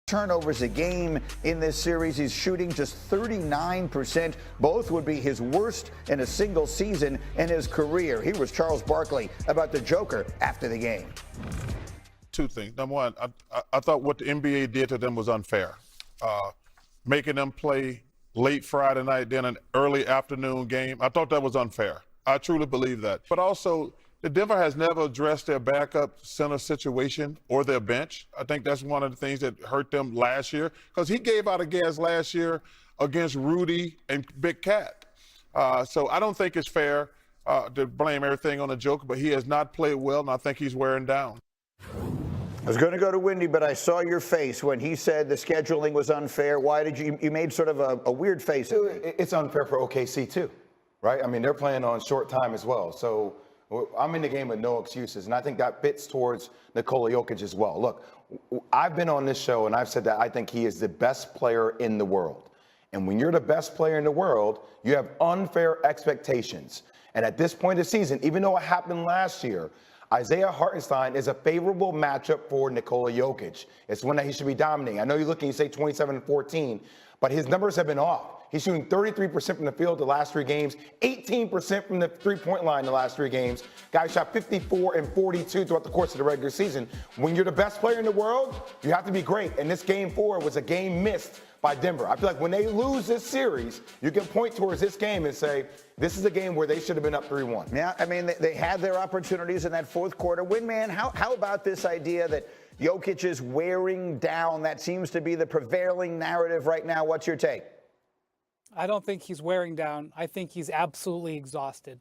turnovers a game in this series. He's shooting just 39%. Both would be his worst in a single season in his career. Here was Charles Barkley about the Joker after the game. Two things. Number one, I thought what the NBA did to them was unfair. Making them play late Friday night, then an early afternoon game. I thought that was unfair. I truly believe that. But also, the Denver has never addressed their backup center situation or their bench. I think that's one of the things that hurt them last year because he gave out a gas last year against Rudy and Big Cat. So I don't think it's fair to blame everything on the Joker, but he has not played well, and I think he's wearing down. I was going to go to Windy, but I saw your face when he said the scheduling was unfair. Why did you made sort of a weird face at me. It's unfair for OKC too, right? I mean, they're playing on short time as well. So I'm in the game with no excuses, and I think that fits towards Nikola Jokic as well. Look, I've been on this show, and I've said that I think he is the best player in the world. And when you're the best player in the world, you have unfair expectations. And at this point of the season, even though it happened last year, Isaiah Hartenstein is a favorable matchup for Nikola Jokic. It's one that he should be dominating. I know you're looking, you say 27-14, but his numbers have been off. He's shooting 33% from the field the last 3 games, 18% from the three-point line the last 3 games. Guy shot 54 and 42 throughout the course of the regular season. When you're the best player in the world, you have to be great. And this game 4 was a game missed by Denver. I feel like when they lose this series, you can point towards this game and say, this is a game where they should have been up 3-1. Yeah, I mean, they had their opportunities in that fourth quarter. Windman, how about this idea that Jokic is wearing down? That seems to be the prevailing narrative right now. What's your take? I don't think he's wearing down. I think he's absolutely exhausted.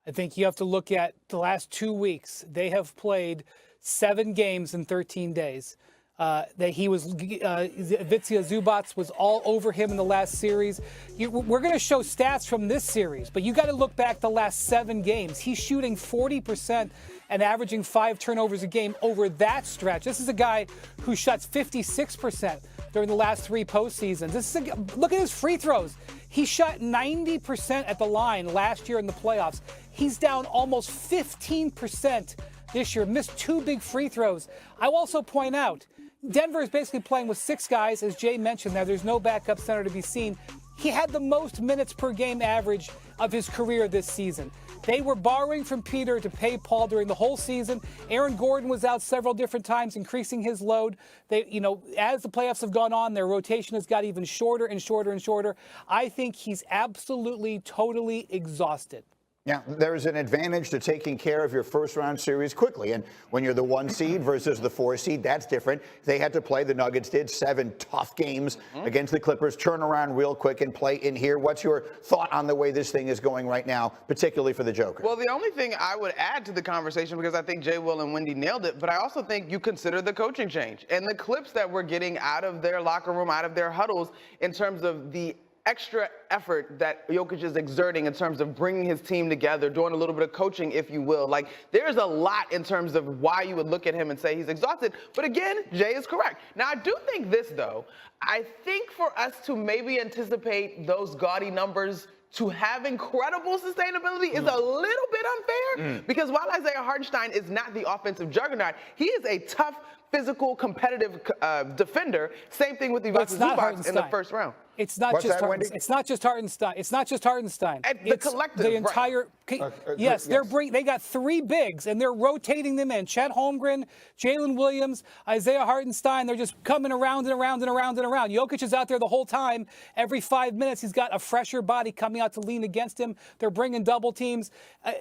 I think you have to look at the last 2 weeks. They have played 7 games in 13 days. That he was, Vitsia Zubats was all over him in the last series. We're going to show stats from this series, but you got to look back the last 7 games. He's shooting 40% and averaging 5 turnovers a game over that stretch. This is a guy who shots 56% during the last 3 postseasons. Look at his free throws. He shot 90% at the line last year in the playoffs. He's down almost 15% this year, missed 2 big free throws. I will also point out, Denver is basically playing with 6 guys, as Jay mentioned. Now, there's no backup center to be seen. He had the most minutes per game average of his career this season. They were borrowing from Peter to pay Paul during the whole season. Aaron Gordon was out several different times, increasing his load. They, as the playoffs have gone on, their rotation has got even shorter and shorter and shorter. I think he's absolutely, totally exhausted. Yeah, there's an advantage to taking care of your first-round series quickly. And when you're the 1 seed versus the 4 seed, that's different. They had to play, the Nuggets did, 7 tough games against the Clippers, turn around real quick and play in here. What's your thought on the way this thing is going right now, particularly for the Joker? Well, the only thing I would add to the conversation, because I think Jay, Will, and Wendy nailed it, but I also think you consider the coaching change and the clips that we're getting out of their locker room, out of their huddles, in terms of the extra effort that Jokic is exerting in terms of bringing his team together, doing a little bit of coaching, if you will. Like, there's a lot in terms of why you would look at him and say he's exhausted. But again, Jay is correct. Now, I do think this, though. I think for us to maybe anticipate those gaudy numbers to have incredible sustainability is a little bit unfair because while Isaiah Hartenstein is not the offensive juggernaut, he is a tough, physical, competitive defender. Same thing with Ivica Zubac in the first round. It's not just Hartenstein. It's not just Hartenstein. It's not just Hartenstein. The collective, the entire. Yes, they got 3 bigs and they're rotating them in. Chet Holmgren, Jalen Williams, Isaiah Hartenstein. They're just coming around and around and around and around. Jokic is out there the whole time. Every 5 minutes, he's got a fresher body coming out to lean against him. They're bringing double teams.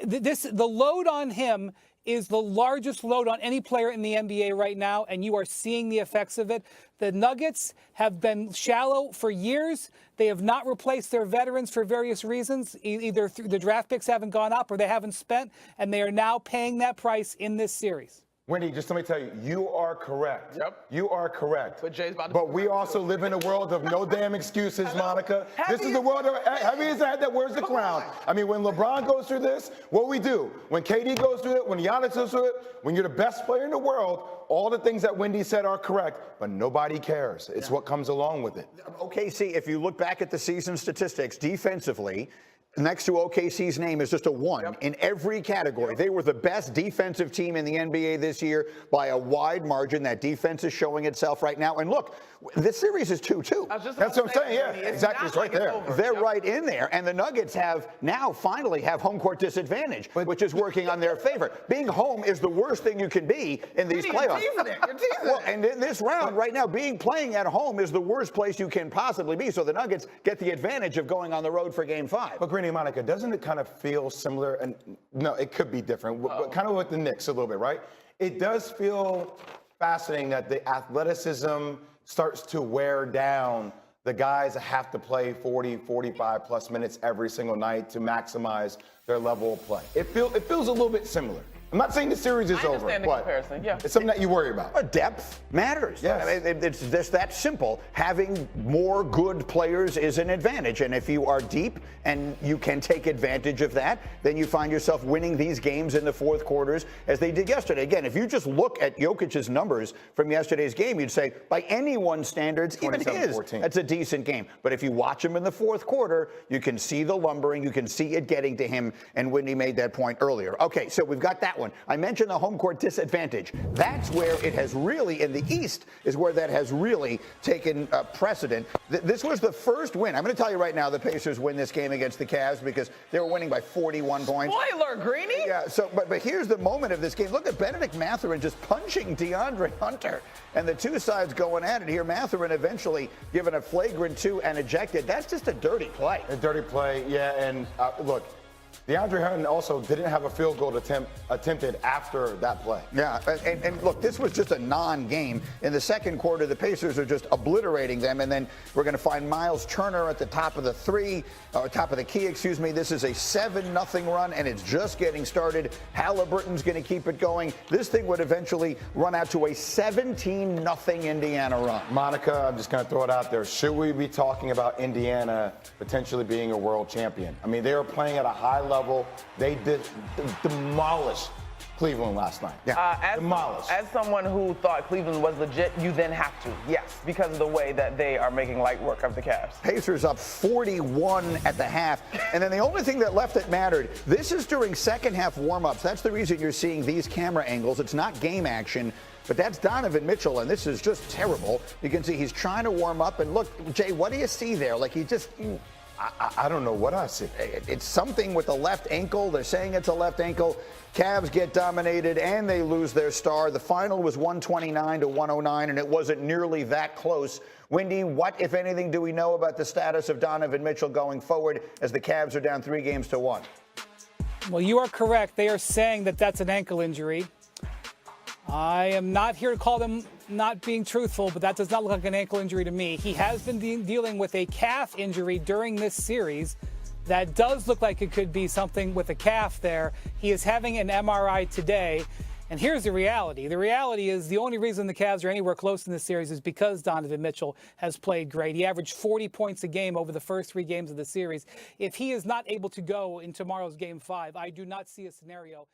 The load on him is the largest load on any player in the NBA right now, and you are seeing the effects of it. The Nuggets have been shallow for years. They have not replaced their veterans for various reasons. Either the draft picks haven't gone up or they haven't spent, and they are now paying that price in this series. Wendy, just let me tell you, you are correct. Yep. You are correct. But Jay's about to. But we also live in a world of no damn excuses, Monica. This is the world of heavy as a head that wears the crown. I mean, when LeBron goes through this, what we do, when KD goes through it, when Giannis goes through it, when you're the best player in the world, all the things that Wendy said are correct, but nobody cares. It's what comes along with it. Okay, see, if you look back at the season statistics defensively, next to OKC's name is just a 1 in every category. They were the best defensive team in the NBA this year by a wide margin. That defense is showing itself right now. And look, this series is 2-2. That's what I'm saying. Yeah, exactly. It's right there. They're right in there. And the Nuggets finally have home court disadvantage, which is working on their favor. Being home is the worst thing you can be in these playoffs. You're teasing Well, and in this round right now, playing at home is the worst place you can possibly be. So the Nuggets get the advantage of going on the road for Game 5. But Greeny, Monica, doesn't it kind of feel similar? And no, it could be different, but kind of with the Knicks a little bit, right? It does feel fascinating that the athleticism starts to wear down the guys that have to play 40, 45 plus minutes every single night to maximize their level of play. It feels a little bit similar. I'm not saying the series is over, the but comparison, yeah. it's something that you worry about. But depth matters. Yes. I mean, it's just that simple. Having more good players is an advantage. And if you are deep and you can take advantage of that, then you find yourself winning these games in the fourth quarters as they did yesterday. Again, if you just look at Jokic's numbers from yesterday's game, you'd say, by anyone's standards, even his, that's a decent game. But if you watch him in the fourth quarter, you can see the lumbering, you can see it getting to him, and Windy made that point earlier. Okay, so we've got that one. I mentioned the home court disadvantage. That's where it has really, in the East, is where that has really taken precedent. This was the first win. I'm going to tell you right now, the Pacers win this game against the Cavs because they were winning by 41 points. Spoiler, Greeny. Yeah, so, but here's the moment of this game. Look at Benedict Mathurin just punching DeAndre Hunter. And the two sides going at it here. Mathurin eventually given a flagrant 2 and ejected. That's just a dirty play. A dirty play, yeah. And look, DeAndre Hunter also didn't have a field goal attempted after that play. Yeah, and look, this was just a non-game. In the second quarter, the Pacers are just obliterating them, and then we're going to find Miles Turner at the top of the key. This is a 7-0 run, and it's just getting started. Halliburton's going to keep it going. This thing would eventually run out to a 17-0 Indiana run. Monica, I'm just going to throw it out there. Should we be talking about Indiana potentially being a world champion? I mean, they were playing at a high level. They demolished Cleveland last night. Yeah. Demolished. As someone who thought Cleveland was legit, you then have to, yes, because of the way that they are making light work of the Cavs. Pacers up 41 at the half. And then the only thing that left that mattered, this is during second half warm-ups. That's the reason you're seeing these camera angles. It's not game action. But that's Donovan Mitchell, and this is just terrible. You can see he's trying to warm up. And look, Jay, what do you see there? Like he just... I don't know what I see. It's something with the left ankle. They're saying it's a left ankle. Cavs get dominated, and they lose their star. The final was 129-109, and it wasn't nearly that close. Windy, what, if anything, do we know about the status of Donovan Mitchell going forward as the Cavs are down 3-1? Well, you are correct. They are saying that that's an ankle injury. I am not here to call them not being truthful, but that does not look like an ankle injury to me. He has been dealing with a calf injury during this series. That does look like it could be something with a calf there. He is having an MRI today. And here's the reality. The reality is the only reason the Cavs are anywhere close in this series is because Donovan Mitchell has played great. He averaged 40 points a game over the first 3 games of the series. If he is not able to go in tomorrow's Game 5, I do not see a scenario